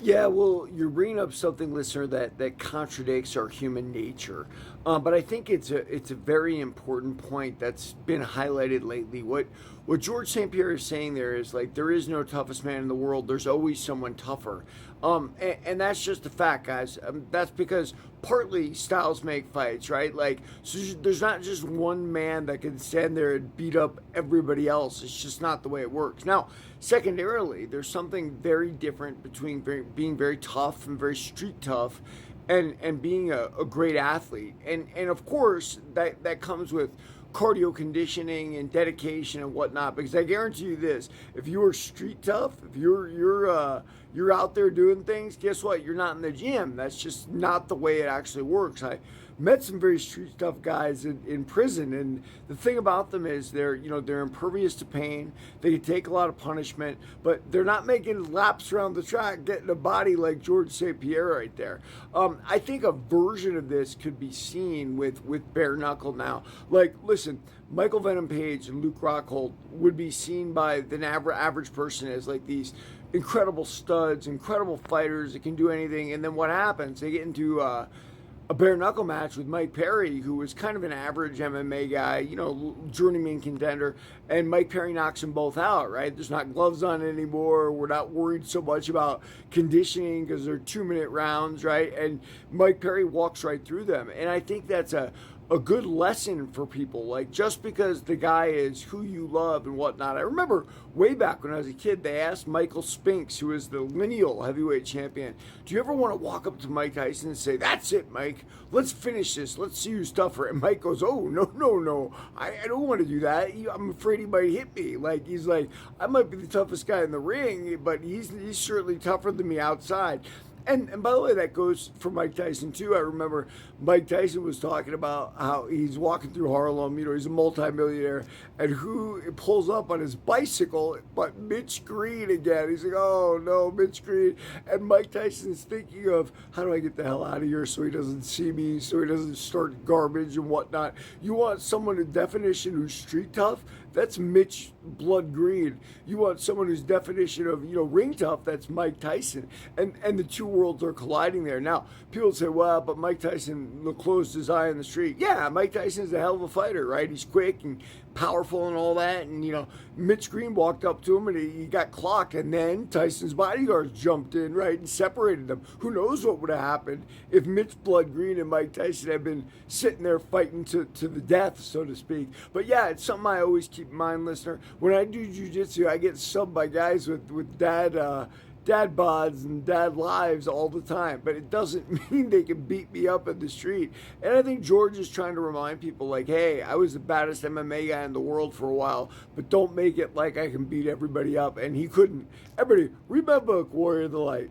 Yeah, well, you're bringing up something, listener, that contradicts our human nature, but I think it's a very important point that's been highlighted lately. What George St. Pierre is saying there is like there is no toughest man in the world. There's always someone tougher, and that's just a fact, guys. That's because partly styles make fights, right? Like, so there's not just one man that can stand there and beat up everybody else. It's just not the way it works. Now, secondarily, there's something very different between being very tough and very street tough and being a great athlete. And of course, that comes with cardio conditioning and dedication and whatnot. Because I guarantee you this: if you are street tough, if you're out there doing things, guess what? You're not in the gym. That's just not the way it actually works. I met some very street tough guys in prison, and the thing about them is they're impervious to pain. They can take a lot of punishment, but they're not making laps around the track, getting a body like George St. Pierre right there. I think a version of this could be seen with bare knuckle now. Like, listen, Michael Venom Page and Luke Rockhold would be seen by the average person as like these incredible studs, incredible fighters that can do anything. And then what happens? They get into a bare knuckle match with Mike Perry, who was kind of an average MMA guy, journeyman contender, and Mike Perry knocks them both out, right? There's not gloves on anymore. We're not worried so much about conditioning because they're 2-minute rounds, right? And Mike Perry walks right through them. And I think that's a good lesson for people. Like, just because the guy is who you love and whatnot. I remember way back when I was a kid, they asked Michael Spinks, who is the lineal heavyweight champion, do you ever want to walk up to Mike Tyson and say, that's it, Mike, let's finish this, let's see who's tougher? And Mike goes, oh, no, I don't want to do that. I'm afraid he might hit me. Like, he's like, I might be the toughest guy in the ring, but he's certainly tougher than me outside. And by the way, that goes for Mike Tyson too. I remember Mike Tyson was talking about how he's walking through Harlem. He's a multimillionaire, and who pulls up on his bicycle but Mitch Green again. He's like, oh no, Mitch Green. And Mike Tyson's thinking of, how do I get the hell out of here so he doesn't see me, so he doesn't start garbage and whatnot. You want someone, a definition, who's street tough? That's Mitch Blood Green. You want someone whose definition of ring tough? That's Mike Tyson. And the two worlds are colliding there. Now people say, well, but Mike Tyson closed his eye on the street. Yeah, Mike Tyson's a hell of a fighter, right? He's quick and powerful and all that. And Mitch Green walked up to him and he got clocked, and then Tyson's bodyguards jumped in, right, and separated them. Who knows what would have happened if Mitch Blood Green and Mike Tyson had been sitting there fighting to the death, so to speak. But yeah, it's something I always keep in mind, listener. When I do jiu-jitsu, I get subbed by guys with dad bods and dad lives all the time, but it doesn't mean they can beat me up in the street. And I think George is trying to remind people, like, hey, I was the baddest MMA guy in the world for a while, but don't make it like I can beat everybody up. And he couldn't. Everybody, read my book, Warrior of the Light.